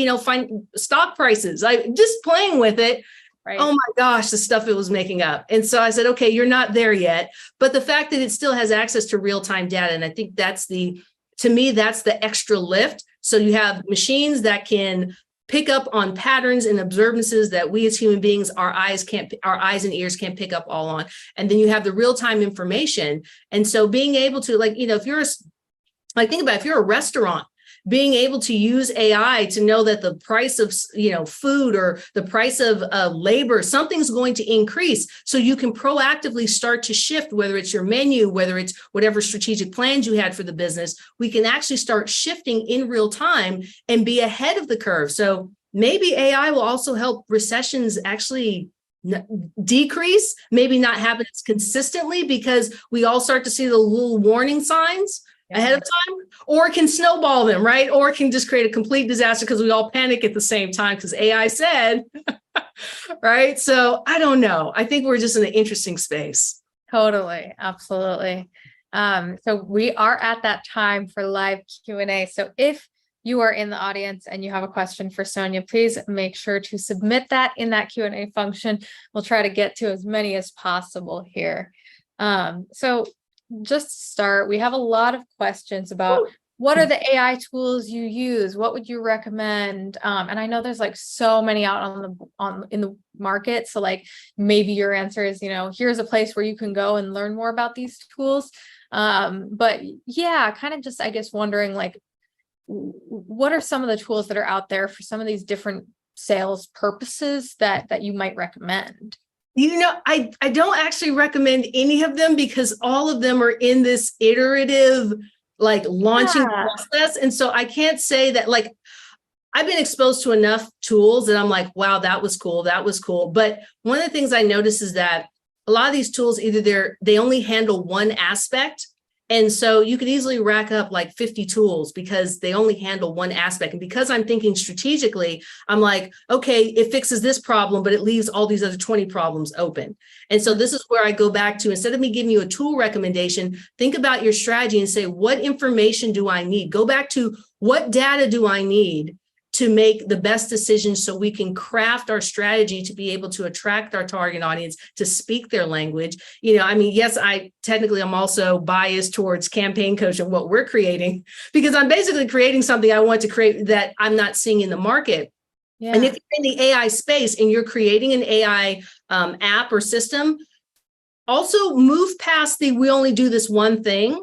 stock prices? I just playing with it. Right. Oh my gosh, the stuff it was making up. And so I said, okay, you're not there yet. But the fact that it still has access to real-time data, and I think to me, that's the extra lift. So you have machines that can pick up on patterns and observances that we as human beings, our eyes and ears can't pick up all on. And then you have the real-time information. And so being able to, if you're if you're a restaurant, being able to use AI to know that the price of, food, or the price of labor, something's going to increase. So you can proactively start to shift, whether it's your menu, whether it's whatever strategic plans you had for the business, we can actually start shifting in real time and be ahead of the curve. So maybe AI will also help recessions actually decrease, maybe not happen as consistently, because we all start to see the little warning signs ahead of time, or can snowball them, right? Or can just create a complete disaster because we all panic at the same time because AI said, right? So I don't know. I think we're just in an interesting space. Totally. Absolutely. So we are at that time for live Q&A. So if you are in the audience and you have a question for Sonia, please make sure to submit that in that Q&A function. We'll try to get to as many as possible here. So just to start, we have a lot of questions about what are the AI tools you use? What would you recommend? And I know there's like so many out in the market. So like maybe your answer is, here's a place where you can go and learn more about these tools. But yeah, kind of just, I guess, wondering like, what are some of the tools that are out there for some of these different sales purposes that you might recommend? I don't actually recommend any of them, because all of them are in this iterative, like launching process. And so I can't say that, like, I've been exposed to enough tools that I'm like, wow, that was cool. That was cool. But one of the things I notice is that a lot of these tools, either they only handle one aspect. And so you could easily rack up like 50 tools because they only handle one aspect. And because I'm thinking strategically, I'm like, okay, it fixes this problem, but it leaves all these other 20 problems open. And so this is where I go back to, instead of me giving you a tool recommendation, think about your strategy and say, what information do I need? Go back to what data do I need to make the best decisions so we can craft our strategy to be able to attract our target audience, to speak their language. I mean, yes, I'm also biased towards campaign coach and what we're creating, because I'm basically creating something I want to create that I'm not seeing in the market. Yeah. And if you're in the AI space and you're creating an AI app or system, also move past the, we only do this one thing,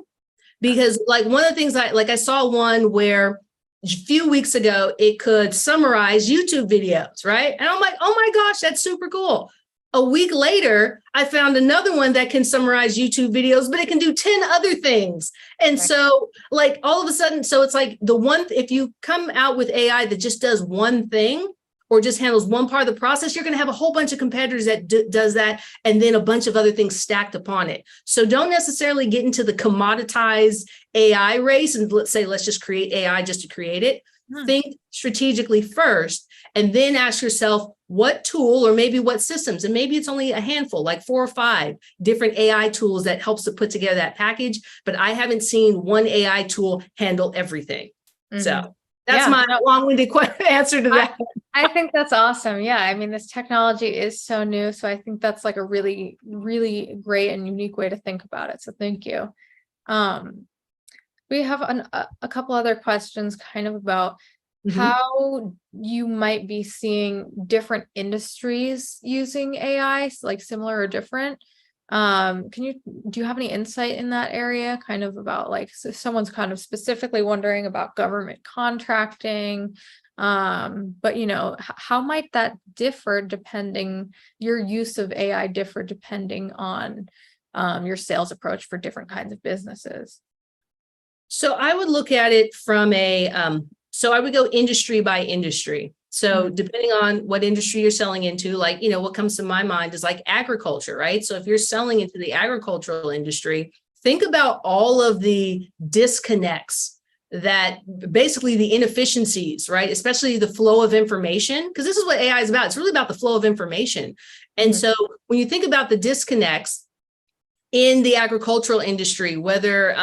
because like one of the things I saw one where a few weeks ago, it could summarize YouTube videos, right? And I'm like, oh my gosh, that's super cool. A week later, I found another one that can summarize YouTube videos, but it can do 10 other things. And so like all of a sudden, so it's like if you come out with AI that just does one thing or just handles one part of the process, you're going to have a whole bunch of competitors that does that, and then a bunch of other things stacked upon it. So don't necessarily get into the commoditized AI race and let's just create AI just to create it. Think strategically first, and then ask yourself what tool or maybe what systems, and maybe it's only a handful, like 4 or 5 different AI tools that helps to put together that package. But I haven't seen one AI tool handle everything. So that's my long-winded answer to that. I think that's awesome. Yeah. I mean, this technology is so new. So I think that's like a really, really great and unique way to think about it. So thank you. We have a couple other questions kind of about how you might be seeing different industries using AI, like similar or different. Do you have any insight in that area, kind of about like, if someone's kind of specifically wondering about government contracting, but how might that differ your use of AI differ depending on your sales approach for different kinds of businesses? So I would look at it from so I would go industry by industry. So depending on what industry you're selling into, like, what comes to my mind is like agriculture, right? So if you're selling into the agricultural industry, think about all of the disconnects, that basically the inefficiencies, right? Especially the flow of information, because this is what AI is about. It's really about the flow of information. And so when you think about the disconnects in the agricultural industry, whether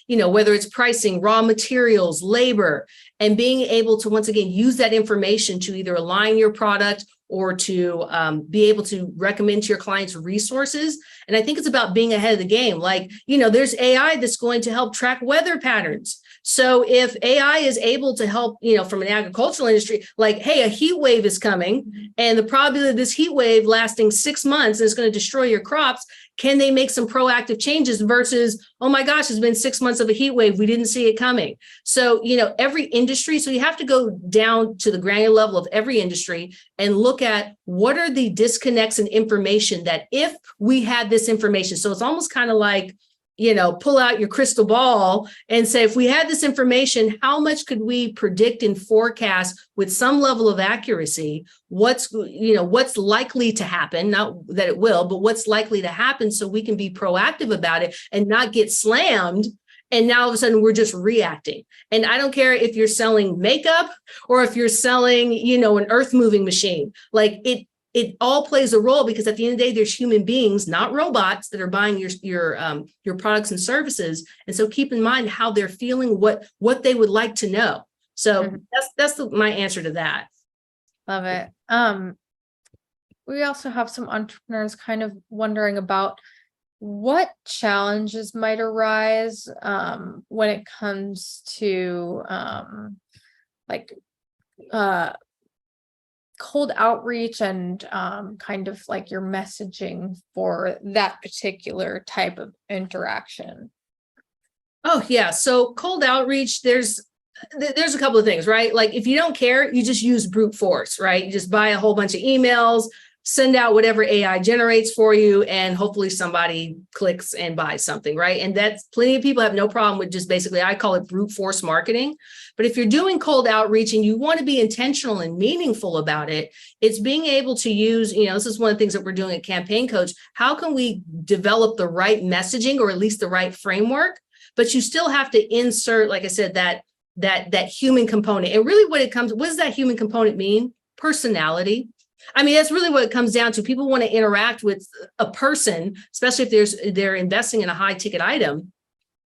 it's pricing, raw materials, labor, and being able to, once again, use that information to either align your product or to be able to recommend to your clients resources. And I think it's about being ahead of the game. Like, there's AI that's going to help track weather patterns. So if AI is able to help, from an agricultural industry, like, hey, a heat wave is coming and the probability of this heat wave lasting 6 months is going to destroy your crops, can they make some proactive changes versus, oh my gosh, it's been 6 months of a heat wave, we didn't see it coming. So, every industry, so you have to go down to the granular level of every industry and look at what are the disconnects in information that if we had this information, so it's almost kind of like, pull out your crystal ball and say, if we had this information, how much could we predict and forecast with some level of accuracy what's likely to happen, not that it will, but what's likely to happen, so we can be proactive about it and not get slammed. And now all of a sudden we're just reacting. And I don't care if you're selling makeup or if you're selling, an earth moving machine, like it all plays a role, because at the end of the day, there's human beings, not robots, that are buying your products and services. And so keep in mind how they're feeling, what they would like to know. So that's my answer to that. Love it. We also have some entrepreneurs kind of wondering about what challenges might arise when it comes to cold outreach and kind of like your messaging for that particular type of interaction. Oh yeah. So cold outreach, there's a couple of things, right? Like if you don't care, you just use brute force, right? You just buy a whole bunch of emails, send out whatever AI generates for you, and hopefully somebody clicks and buys something, right? And that's, plenty of people have no problem with just basically, I call it brute force marketing. But if you're doing cold outreach and you want to be intentional and meaningful about it, it's being able to use, this is one of the things that we're doing at Campaign Coach. How can we develop the right messaging, or at least the right framework, but you still have to insert, like I said, that human component. And really what does that human component mean? Personality. I mean, that's really what it comes down to. People want to interact with a person, especially if they're investing in a high ticket item.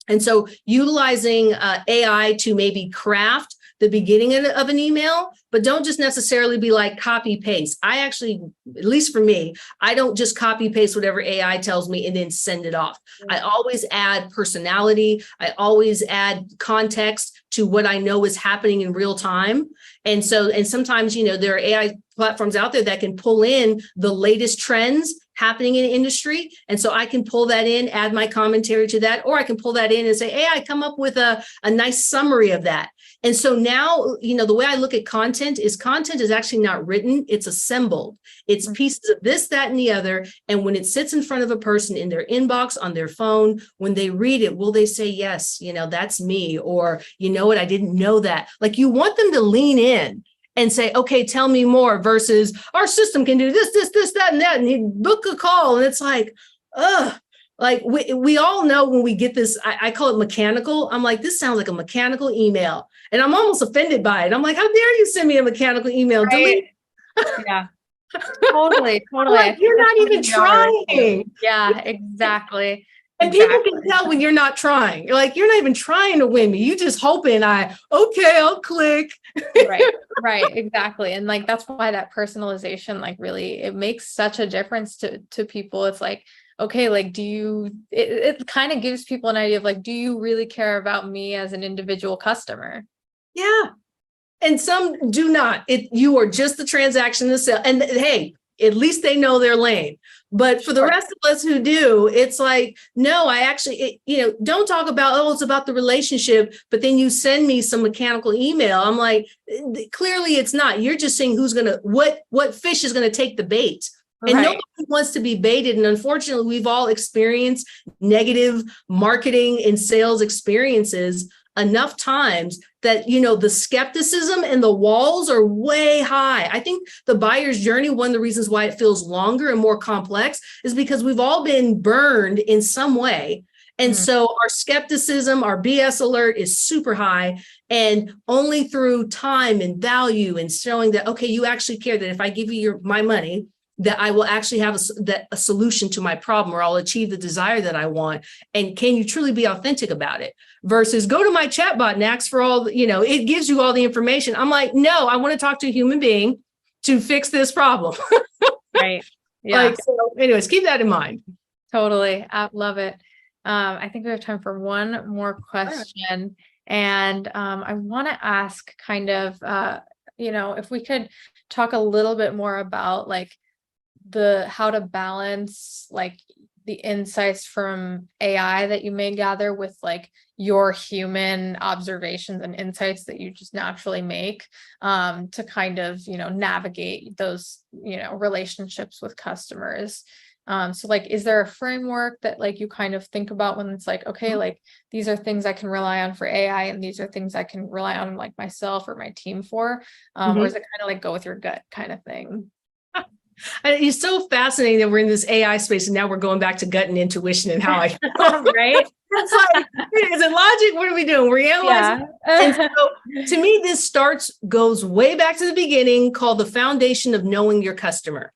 And so utilizing AI to maybe craft the beginning of an email, but don't just necessarily be like copy paste. I actually, at least for me, I don't just copy paste whatever AI tells me and then send it off. I always add personality. I always add context to what I know is happening in real time. And sometimes, there are AI platforms out there that can pull in the latest trends happening in the industry. And so I can pull that in, add my commentary to that, or I can pull that in and say, hey, I come up with a nice summary of that. And so now, the way I look at content is actually not written, it's assembled. It's pieces of this, that, and the other. And when it sits in front of a person in their inbox, on their phone, when they read it, will they say, yes, that's me? Or, you know what, I didn't know that. Like, you want them to lean in and say, okay, tell me more, versus our system can do this, that, and that, and you book a call. And it's like, like we all know when we get this, I call it mechanical. I'm like, this sounds like a mechanical email. And I'm almost offended by it. I'm like, how dare you send me a mechanical email? Right. Delete. Yeah, totally. Like, you're not even trying. Yeah, exactly. And people can tell when you're not trying. You're like, you're not even trying to win me. You just hoping I'll click. Right, exactly. And like, that's why that personalization, like, really, it makes such a difference to people. It's like, okay, like, it kind of gives people an idea of like, do you really care about me as an individual customer? Yeah. And some do not. You are just the transaction to sell. And hey, at least they know their lane. But for the rest of us who do, it's like, no, I actually, don't talk about, it's about the relationship, but then you send me some mechanical email. I'm like, clearly it's not. You're just saying what fish is going to take the bait. And nobody wants to be baited. And unfortunately, we've all experienced negative marketing and sales experiences enough times that, the skepticism and the walls are way high. I think the buyer's journey, one of the reasons why it feels longer and more complex, is because we've all been burned in some way. And so our skepticism, our BS alert is super high. And only through time and value and showing that, okay, you actually care, that if I give you my money, that I will actually have a solution to my problem, or I'll achieve the desire that I want. And can you truly be authentic about it? Versus go to my chatbot and ask for all, it gives you all the information. I'm like, no, I want to talk to a human being to fix this problem. Right. Yeah. So anyways, keep that in mind. Totally. I love it. I think we have time for one more question. And I want to ask kind of, if we could talk a little bit more about like how to balance like the insights from AI that you may gather with like your human observations and insights that you just naturally make, to kind of, navigate those, relationships with customers. So like, is there a framework that like you kind of think about when it's like, okay, like these are things I can rely on for AI and these are things I can rely on like myself or my team for, or is it kind of like go with your gut kind of thing? It's so fascinating that we're in this AI space and now we're going back to gut and intuition and how I feel. Right? It's like, is it logic? What are we doing? We're analyzing. Yeah. And so to me, this goes way back to the beginning, called the foundation of knowing your customer.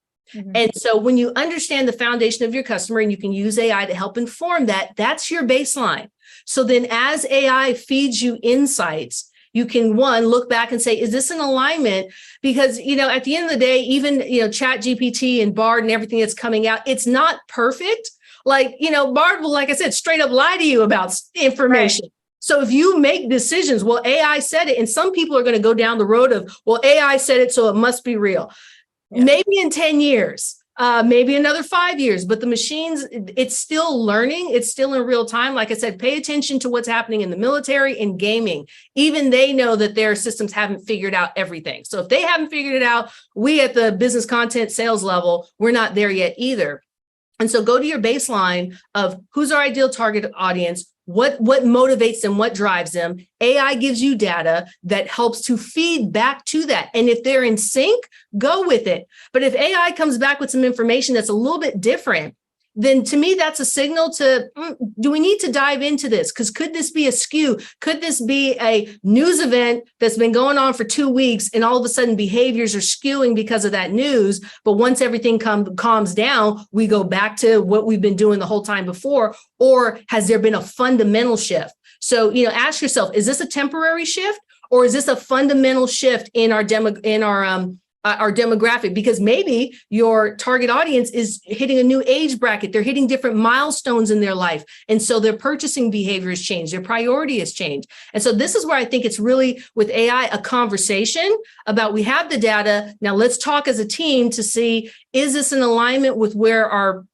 And so when you understand the foundation of your customer and you can use AI to help inform that, that's your baseline. So then as AI feeds you insights, you can, one, look back and say, is this an alignment? Because, at the end of the day, even, Chat GPT and Bard and everything that's coming out, it's not perfect. Like, Bard will, like I said, straight up lie to you about information. Right. So if you make decisions, well, AI said it, and some people are going to go down the road of, well, AI said it, so it must be real. Yeah. Maybe in 10 years. Maybe another 5 years, but the machines, it's still learning. It's still in real time. Like I said, pay attention to what's happening in the military and gaming. Even they know that their systems haven't figured out everything. So if they haven't figured it out, we at the business content sales level, we're not there yet either. And so go to your baseline of who's our ideal target audience, what motivates them, what drives them. AI gives you data that helps to feed back to that. And if they're in sync, go with it. But if AI comes back with some information that's a little bit different, then to me, that's a signal to, do we need to dive into this? Because could this be a skew? Could this be a news event that's been going on for 2 weeks and all of a sudden behaviors are skewing because of that news? But once everything calms down, we go back to what we've been doing the whole time before, or has there been a fundamental shift? So, ask yourself, is this a temporary shift or is this a fundamental shift in our demographic? Because maybe your target audience is hitting a new age bracket. They're hitting different milestones in their life. And so their purchasing behavior has changed. Their priority has changed. And so this is where I think it's really, with AI, a conversation about, we have the data. Now let's talk as a team to see, is this in alignment with where our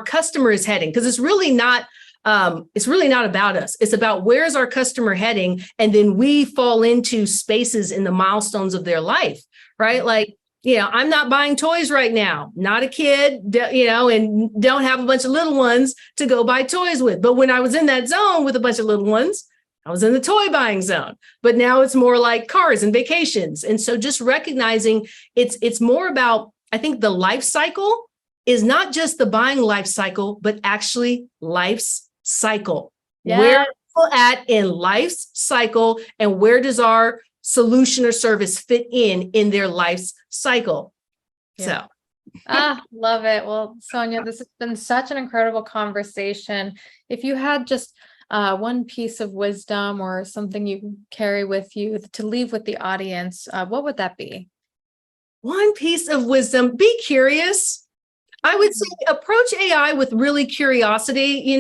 customer is heading? Because it's really not about us. It's about, where's our customer heading? And then we fall into spaces in the milestones of their life, right? Like, I'm not buying toys right now, not a kid, and don't have a bunch of little ones to go buy toys with. But when I was in that zone with a bunch of little ones, I was in the toy buying zone. But now it's more like cars and vacations. And so just recognizing it's more about, I think the life cycle is not just the buying life cycle, but actually life's cycle. Yeah. Where are people at in life's cycle, and where does our solution or service fit in their life's cycle? Yeah. So love it. Well, Sonia, this has been such an incredible conversation. If you had just one piece of wisdom or something you carry with you to leave with the audience, what would that be? One piece of wisdom: be curious. I would say approach AI with really curiosity.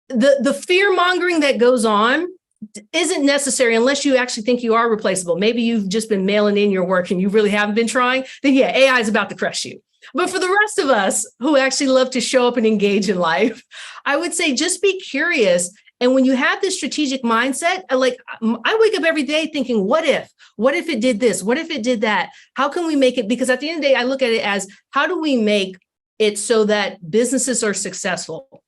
The fear mongering that goes on isn't necessary unless you actually think you are replaceable. Maybe you've just been mailing in your work and you really haven't been trying. Then yeah, AI is about to crush you. But for the rest of us who actually love to show up and engage in life, I would say just be curious. And when you have this strategic mindset, I wake up every day thinking, what if it did this? What if it did that? How can we make it? Because at the end of the day, I look at it as, how do we make it so that businesses are successful?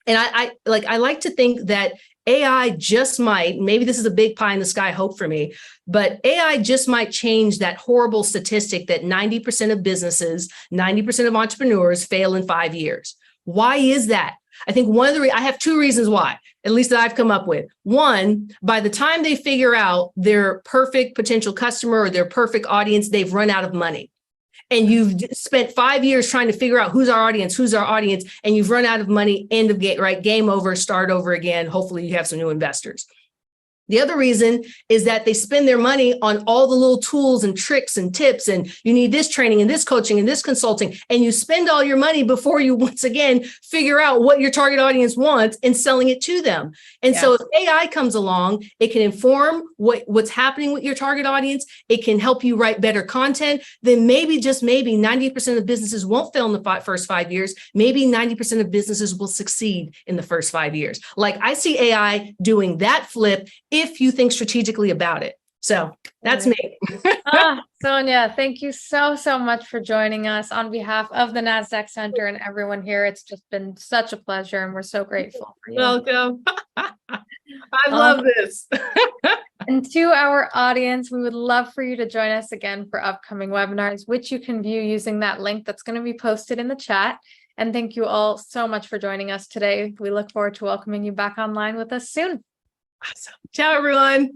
And I like to think that AI just might, maybe this is a big pie in the sky hope for me, but AI just might change that horrible statistic that 90% of businesses, 90% of entrepreneurs fail in 5 years. Why is that? I think I have 2 reasons why, at least that I've come up with. One, by the time they figure out their perfect potential customer or their perfect audience, they've run out of money. And you've spent 5 years trying to figure out who's our audience, and you've run out of money, end of game, right? Game over, start over again. Hopefully you have some new investors. The other reason is that they spend their money on all the little tools and tricks and tips, and you need this training and this coaching and this consulting, and you spend all your money before you once again figure out what your target audience wants and selling it to them. And so if AI comes along, it can inform what's happening with your target audience. It can help you write better content. Then maybe, just maybe, 90% of businesses won't fail in the first 5 years. Maybe 90% of businesses will succeed in the first 5 years. Like, I see AI doing that flip if you think strategically about it. So that's me. Sonia, thank you so much for joining us on behalf of the NASDAQ Center and everyone here. It's just been such a pleasure, and we're so grateful for you. Welcome. I love this. And to our audience, we would love for you to join us again for upcoming webinars, which you can view using that link that's going to be posted in the chat. And thank you all so much for joining us today. We look forward to welcoming you back online with us soon. Awesome. Ciao, everyone.